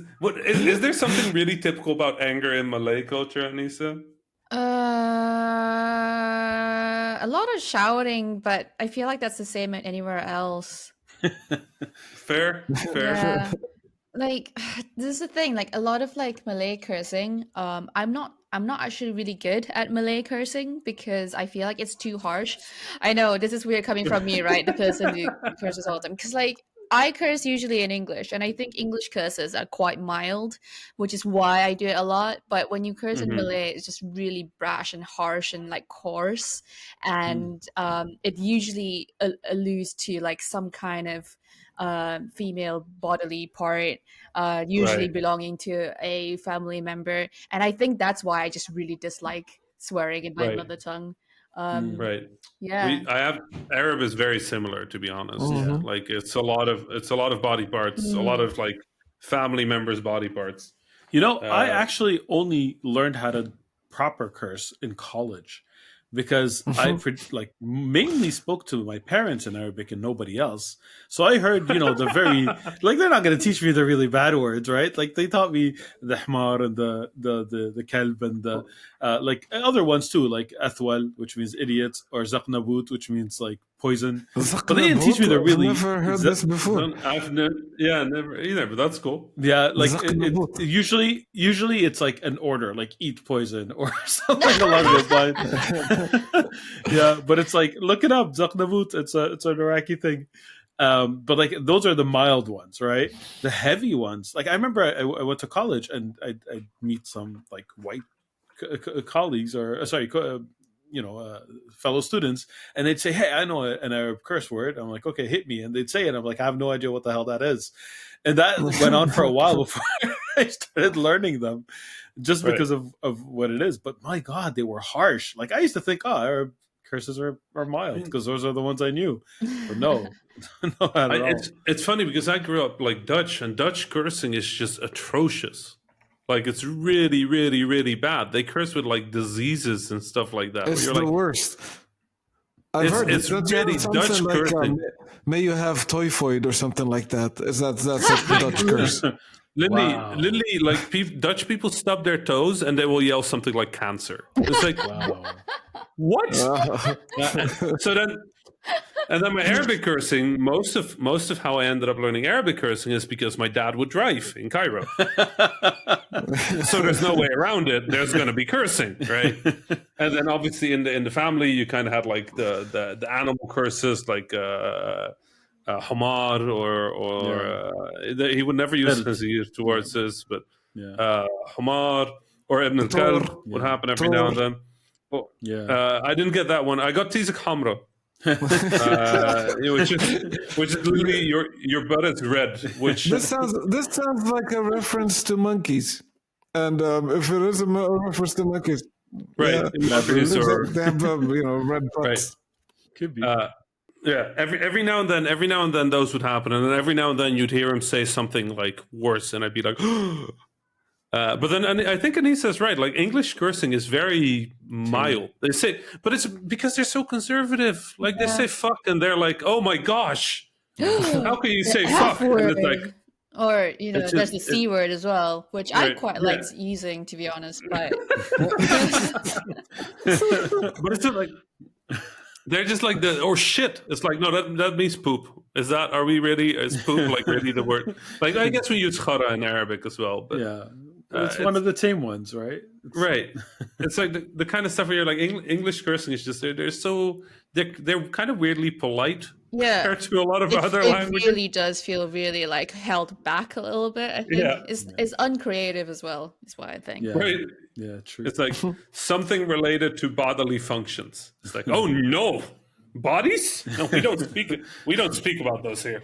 there something really typical about anger in Malay culture, Anissa? A lot of shouting, but I feel like that's the same anywhere else. Fair. Yeah. Like this is the thing, like a lot of like Malay cursing, I'm not actually really good at Malay cursing because I feel like it's too harsh. I know this is weird coming from me, right? The person who curses all the time, because like I curse usually in English, and I think English curses are quite mild, which is why I do it a lot. But when you curse in Malay, it's just really brash and harsh and like coarse, and it usually alludes to like some kind of female bodily part, usually belonging to a family member, and I think that's why I just really dislike swearing in my mother tongue. Right. Yeah. Arab is very similar, to be honest. Yeah. Like it's a lot of body parts, a lot of like family members' body parts. You know, I actually only learned how to proper curse in college, because I like mainly spoke to my parents in Arabic and nobody else. So I heard, you know, the very like they're not going to teach me the really bad words, right? Like they taught me the hmar and the kalb and the like other ones too, like athwal, which means idiot, or zaqnabut, which means like poison. But they didn't teach me the really. I've never heard this before. Never either. But that's cool. Yeah, like usually it's like an order, like eat poison or something along those lines. Yeah, but it's like look it up, Zaknabut. It's an Iraqi thing. But like those are the mild ones, right? The heavy ones, like I remember I went to college and I'd meet some like white colleagues or fellow students, and they'd say, "Hey, I know an Arab curse word." I'm like, "Okay, hit me," and they'd say it. I'm like, "I have no idea what the hell that is," and that went on for a while before I started learning them, just because of what it is. But my God, they were harsh. Like I used to think, Arab curses are mild because those are the ones I knew. But no, not at all. It's funny because I grew up like Dutch, and Dutch cursing is just atrocious. Like it's really, really, really bad. They curse with like diseases and stuff like that. It's the worst. I've heard it's really Dutch like, cursing. May you have typhoid or something like that. That's a Dutch curse. Literally, like Dutch people stub their toes and they will yell something like cancer. It's like, what? So then And then my Arabic cursing, most of how I ended up learning Arabic cursing is because my dad would drive in Cairo. So there's no way around it. There's going to be cursing, right? And then obviously in the family, you kind of had like the animal curses, like hamad he would never use khinzir towards us, but hamad or ibn al-kalb would happen every now and then. Well, I didn't get that one. I got tizak hamra. Which is literally your butt is red. Which this sounds like a reference to monkeys, and if it is a reference to monkeys, right? They have red butts. Right. Could be. Every now and then those would happen, and then every now and then you'd hear him say something like worse, and I'd be like. But then I think Anissa's right. Like English cursing is very mild. They say, but it's because they're so conservative. Like they say fuck, and they're like, "Oh my gosh, how can you say fuck?" And it's like, or there's the C word as well, which I quite like using, to be honest. But but it's just like they're just like or shit. It's like no, that means poop. Are we really? Is poop like really the word? Like I guess we use khara in Arabic as well. But it's one of the tame ones, right? Right. It's like the kind of stuff where you're like English cursing is just they're kind of weirdly polite compared to a lot of other languages. It really does feel really like held back a little bit. I think it's uncreative as well. Is what I think. Right. Yeah, true. It's like something related to bodily functions. It's like, oh no, bodies? No, we don't speak about those here.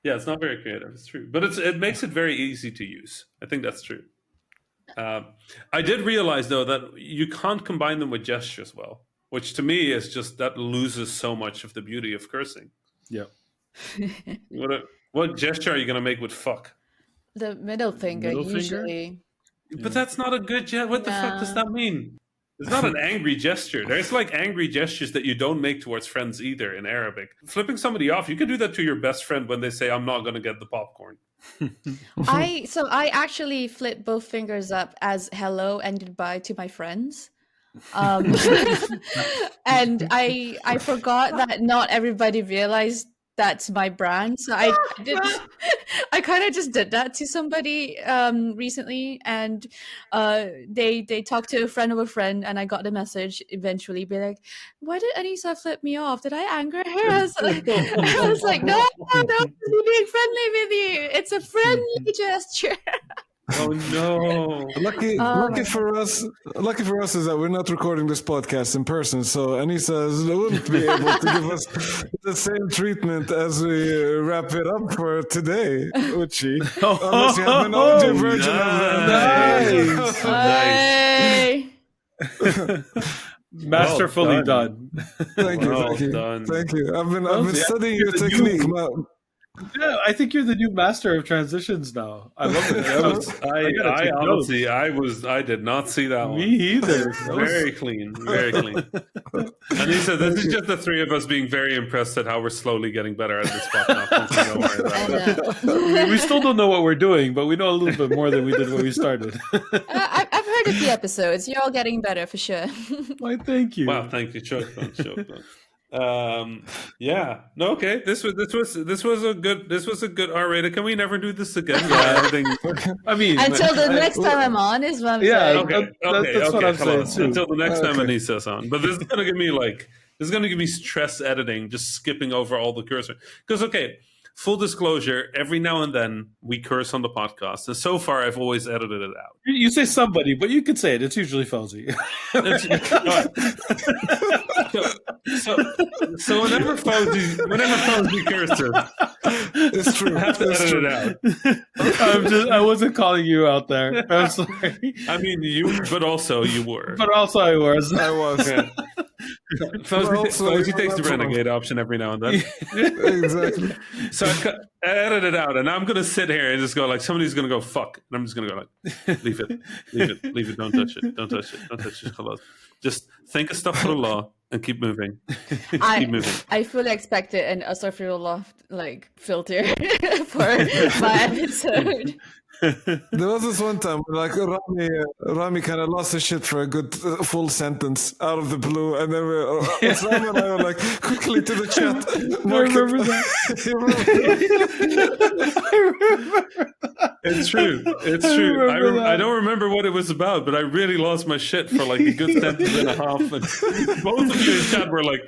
Yeah, it's not very creative. It's true, but it makes it very easy to use. I think that's true. I did realize though that you can't combine them with gestures well, which to me is just that loses so much of the beauty of cursing. Yeah. What gesture are you going to make with fuck? The middle finger usually. But that's not a good gesture. What the fuck does that mean? It's not an angry gesture. There's like angry gestures that you don't make towards friends either in Arabic. Flipping somebody off, you can do that to your best friend when they say, "I'm not going to get the popcorn." I actually flip both fingers up as hello and goodbye to my friends. And I forgot that not everybody realized that's my brand. So I kind of just did that to somebody recently, and they talked to a friend of a friend, and I got the message eventually, be like, "Why did Anissa flip me off? Did I anger her?" I was like, no, I'm being friendly with you. It's a friendly gesture. Oh no! Lucky for us is that we're not recording this podcast in person, so Anissa wouldn't be able to give us the same treatment as we wrap it up for today, would she? Unless you have an audio version of that. Nice. Masterfully done. Thank you. I've been studying your technique. Yeah, I think you're the new master of transitions now. I love it. I honestly, I did not see that one. Me either. Very clean. And he said, this is just the three of us being very impressed at how we're slowly getting better at this spot now. We still don't know what we're doing, but we know a little bit more than we did when we started. I've heard of the episodes. You're all getting better for sure. Why, thank you. Wow, thank you. Choke on. Yeah. No, okay. This was a good R-rated. Can we never do this again? I mean, until the next time I'm on is what I'm saying. That's what I'm saying too. Until the next time Anissa's on. But this is gonna give me stress editing, just skipping over all the cursor. Because full disclosure, every now and then we curse on the podcast, and so far I've always edited it out. You say somebody, but you can say it. It's usually Fauzi. So whenever Fauzi curses, it's true. I have to edit it out. I wasn't calling you out there. I'm sorry. I mean, but also you were. But also I was. Yeah. Fauzi takes the renegade option every now and then. Exactly. So I edit it out, and I'm going to sit here and just go like, somebody's going to go, fuck. And I'm just going to go like, leave it, don't touch it. Just think of stuff for the law and keep moving. I fully expected an Astaghfirullah like filter for my episode. There was this one time where, like, Rami kind of lost his shit for a good full sentence out of the blue, and then Osama and I were like, quickly to the chat. Mark I remember that. It's true. It's true. remember that. I don't remember what it was about, but I really lost my shit for like a good sentence and a half. And both of you in chat were like,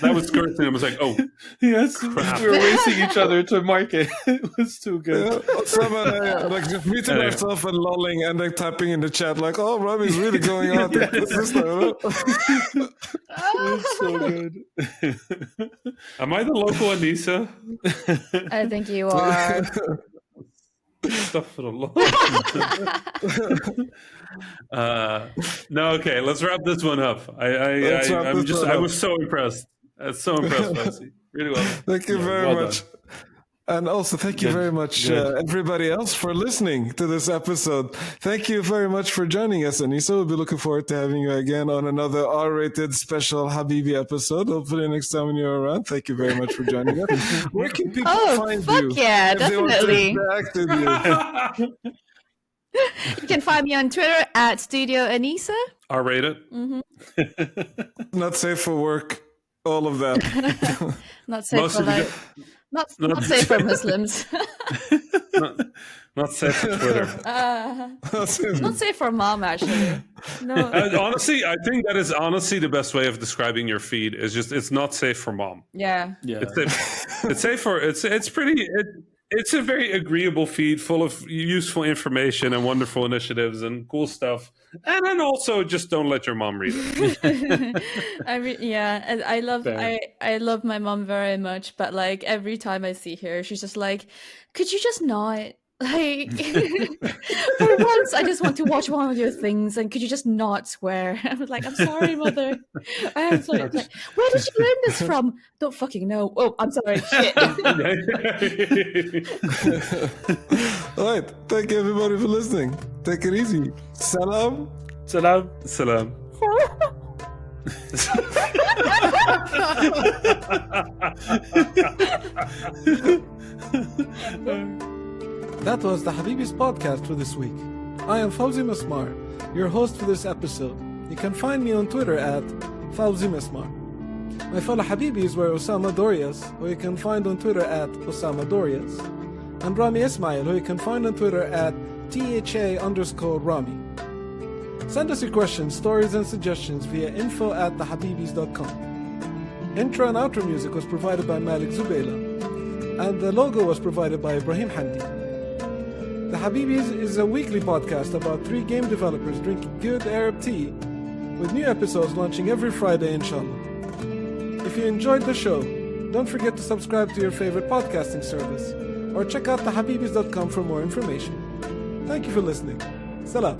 that was cursing. I was like, oh, Yes, crap. we were racing each other to mark it. It was too good. Osama and I, like, just meeting Anyway. ourselves and lolling and then typing in the chat, like, oh, Rami's really going on. This time, It's so good. Am I the local Anissa? I think you are. Astaghfirullah. No, okay, let's wrap this one up. Let's wrap I'm this just, one I up. was so impressed. I was so impressed, Bessie. Really well. Thank you very well much. And also, thank you very much, everybody else, for listening to this episode. Thank you very much for joining us, Anissa. We'll be looking forward to having you again on another R-rated special Habibi episode. Hopefully next time when you're around. Thank you very much for joining us. Where can people find fuck you? yeah, if they want to definitely. interact with you? You can find me on Twitter at Studio Anissa. R-rated. Not safe for work. All of that. Not safe Most for of you life. Not safe for Muslims. Not safe for Twitter. Not safe for mom, actually. No. Honestly, I think that is honestly the best way of describing your feed. Is just it's not safe for mom. Yeah. Yeah. It's safe for it's pretty. It's a very agreeable feed full of useful information and wonderful initiatives and cool stuff. And then also just don't let your mom read it. I love Fair. I love my mom very much, but like every time I see her, she's just like, could you just not? Like, for once, I just want to watch one of your things, and could you just not swear? I was like, I'm sorry, mother. I'm sorry. Like, where did you learn this from? Don't fucking know. Oh, I'm sorry. Shit. All right. Thank you, everybody, for listening. Take it easy. Salam. Salam. Salam. That was the Habibis podcast for this week. I am Fawzi Masmar, your host for this episode. You can find me on Twitter at Fawzi Masmar. My fellow Habibis were Osama Dorias, who you can find on Twitter at Osama Dorias, and Rami Ismail, who you can find on Twitter at THA_Rami. Send us your questions, stories, and suggestions via info@thehabibis.com. Intro and outro music was provided by Malik Zubayla, and the logo was provided by Ibrahim Hamdi. The Habibis is a weekly podcast about 3 game developers drinking good Arab tea, with new episodes launching every Friday, inshallah. If you enjoyed the show, don't forget to subscribe to your favorite podcasting service, or check out thehabibis.com for more information. Thank you for listening. Salam.